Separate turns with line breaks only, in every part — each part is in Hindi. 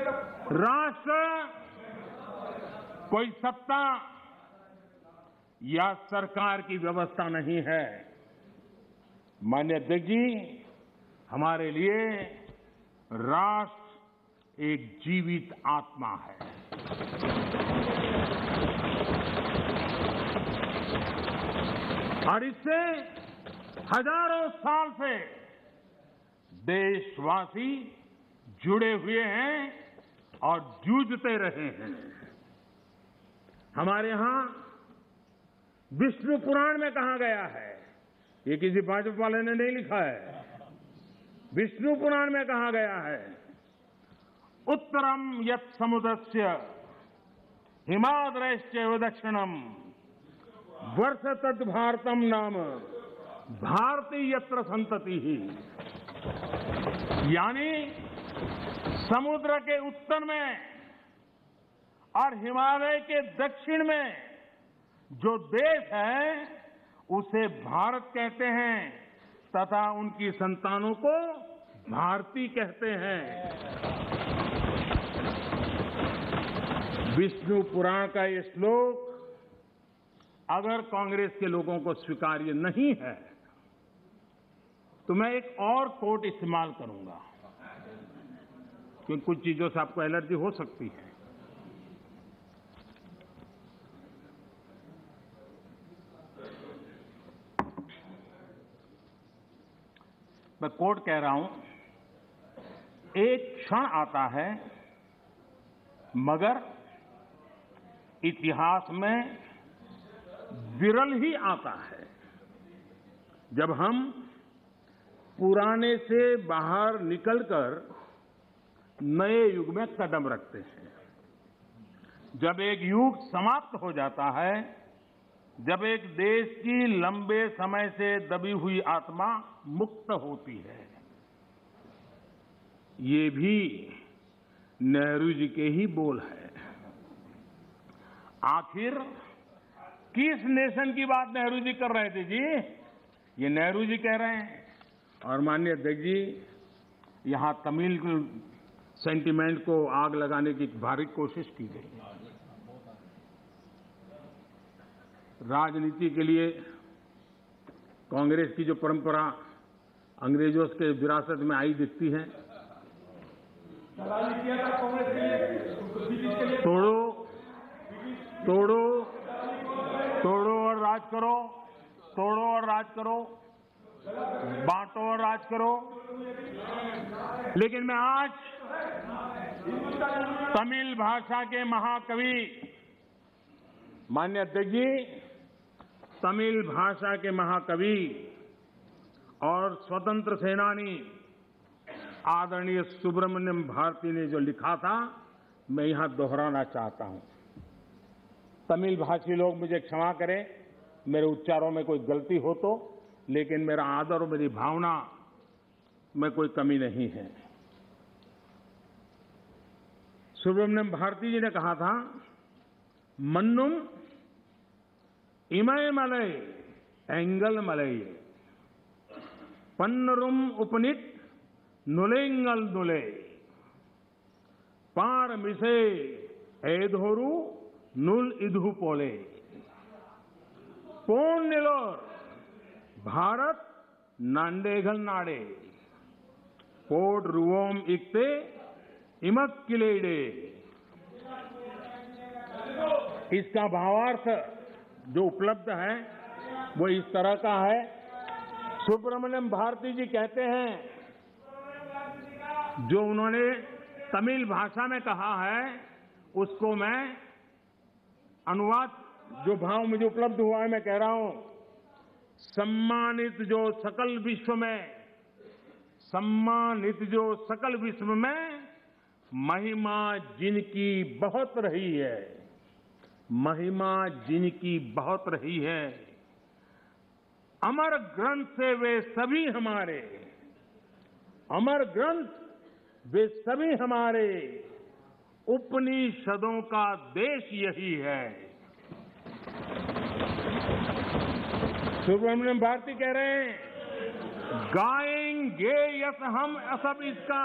राष्ट्र कोई सत्ता या सरकार की व्यवस्था नहीं है। माननीय अध्यक्ष जी, हमारे लिए राष्ट्र एक जीवित आत्मा है। और इससे हजारों साल से देशवासी जुड़े हुए हैं और जूझते रहे हैं। हमारे यहां विष्णु पुराण में कहा गया है, ये किसी भाजपा वाले ने नहीं लिखा है, विष्णु पुराण में कहा गया है, उत्तरम यत् समुद्रस्य हिमाद्रश्चैव दक्षिणम वर्ष तद भारतम नाम भारती यत्र संतति ही। यानी समुद्र के उत्तर में और हिमालय के दक्षिण में जो देश है उसे भारत कहते हैं तथा उनकी संतानों को भारती कहते हैं। विष्णु पुराण का ये श्लोक अगर कांग्रेस के लोगों को स्वीकार्य नहीं है तो मैं एक और कोट इस्तेमाल करूंगा, क्योंकि कुछ चीजों से आपको एलर्जी हो सकती है। मैं कोट कह रहा हूं, एक क्षण आता है मगर इतिहास में विरल ही आता है जब हम पुराने से बाहर निकलकर नए युग में कदम रखते हैं। जब एक युग समाप्त हो जाता है, जब एक देश की लंबे समय से दबी हुई आत्मा मुक्त होती है। ये भी नेहरू जी के ही बोल है। आखिर किस नेशन की बात नेहरू जी कर रहे थे जी? ये नेहरू जी कह रहे हैं। और माननीय अध्यक्ष जी, यहां तमिल सेंटिमेंट को आग लगाने की भारी कोशिश की गई। राजनीति के लिए कांग्रेस की जो परंपरा अंग्रेजों के विरासत में आई दिखती है, तोड़ो तोड़ो तोड़ो और राज करो, तोड़ो और राज करो, बांटो और राज करो। लेकिन मैं आज तमिल भाषा के महाकवि माननीय अध्यक्ष जी, तमिल भाषा के महाकवि और स्वतंत्र सेनानी आदरणीय सुब्रमण्यम भारती ने जो लिखा था, मैं यहां दोहराना चाहता हूं। तमिल भाषी लोग मुझे क्षमा करें, मेरे उच्चारों में कोई गलती हो तो, लेकिन मेरा आदर और मेरी भावना में कोई कमी नहीं है। सुब्रमण्यम भारती जी ने कहा था, मन्नुम इमय मलय एंगल मलय पन्नरुम उपनित नुलेंगल नुले पार मिसे एधोरु नुल इधु पोले पोन निलोर भारत नांडेगल नाडे पोड रुवोम इक्ते इमक किलेडे। इसका भावार्थ जो उपलब्ध है वो इस तरह का है। सुब्रमण्यम भारती जी कहते हैं, जो उन्होंने तमिल भाषा में कहा है उसको मैं अनुवाद, जो भाव मुझे उपलब्ध हुआ है मैं कह रहा हूं। सम्मानित जो सकल विश्व में, सम्मानित जो सकल विश्व में महिमा जिनकी बहुत रही है, महिमा जिनकी बहुत रही है, अमर ग्रंथ से वे सभी हमारे, अमर ग्रंथ वे सभी हमारे, उपनिषदों का देश यही है। सुब्रमण्यम भारती कह रहे हैं, गाएंगे यस हम सब इसका,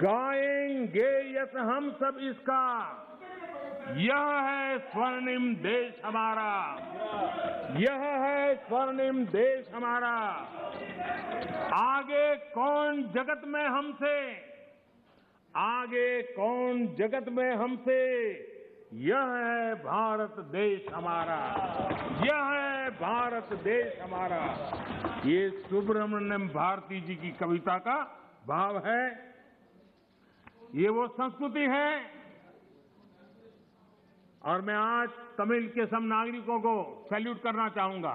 गाएंगे करेंगे यश हम सब इसका, यह है स्वर्णिम देश हमारा, यह है स्वर्णिम देश हमारा। आगे कौन जगत में हमसे, आगे कौन जगत में हमसे, यह है भारत देश हमारा, यह है भारत देश हमारा। ये सुब्रमण्यम भारती जी की कविता का भाव है। ये वो संस्कृति है। और मैं आज तमिल के सब नागरिकों को सैल्यूट करना चाहूंगा।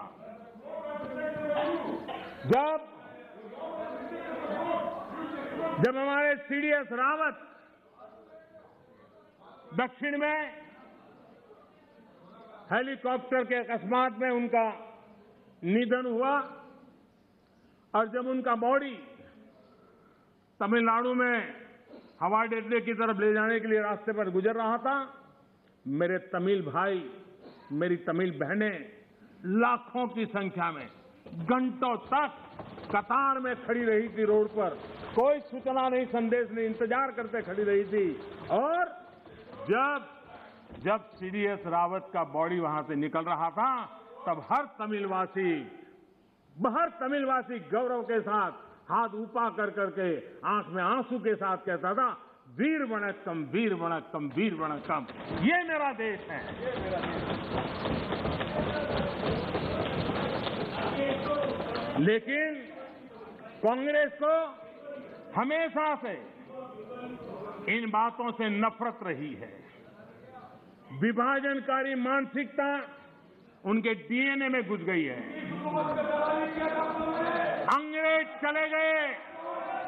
जब हमारे सीडीएस रावत दक्षिण में हेलीकॉप्टर के अकस्मात में उनका निधन हुआ और जब उनका बॉडी तमिलनाडु में हवाई अड्डे की तरफ ले जाने के लिए रास्ते पर गुजर रहा था, मेरे तमिल भाई, मेरी तमिल बहनें लाखों की संख्या में घंटों तक कतार में खड़ी रही थी रोड पर। कोई सूचना नहीं, संदेश नहीं, इंतजार करते खड़ी रही थी। और जब सीडीएस रावत का बॉडी वहां से निकल रहा था, तब हर तमिलवासी गौरव के साथ हाथ ऊपर कर करके आंख में आंसू के साथ कहता था, वीर वणक्कम, वीर वणक्कम, वीर वणक्कम। ये मेरा देश है। लेकिन कांग्रेस को हमेशा से इन बातों से नफरत रही है। विभाजनकारी मानसिकता उनके डीएनए में घुस गई है। अंग्रेज चले गए,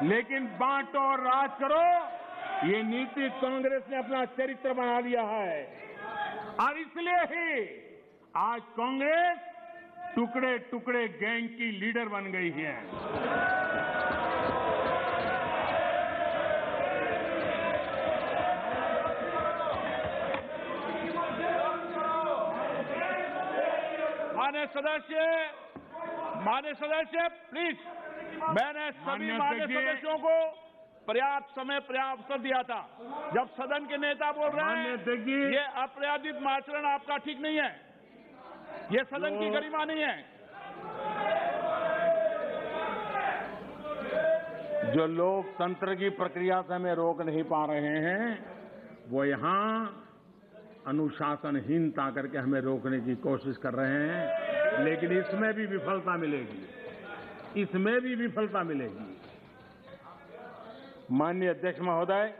लेकिन बांटो और राज करो, ये नीति कांग्रेस ने अपना चरित्र बना लिया है। और इसलिए ही आज कांग्रेस टुकड़े टुकड़े गैंग की लीडर बन गई है।
माननीय सदस्य प्लीज, मैंने सभी माननीय सदस्यों को पर्याप्त समय पर्याप्त अवसर दिया था। जब सदन के नेता बोल रहे हैं ये अप्रयादित आचरण आपका ठीक नहीं है, ये सदन की गरिमा नहीं है।
जो लोकतंत्र की प्रक्रिया से हमें रोक नहीं पा रहे हैं, वो यहाँ अनुशासनहीनता करके हमें रोकने की कोशिश कर रहे हैं। लेकिन इसमें भी विफलता मिलेगी, इसमें भी विफलता मिलेगी। माननीय अध्यक्ष महोदय,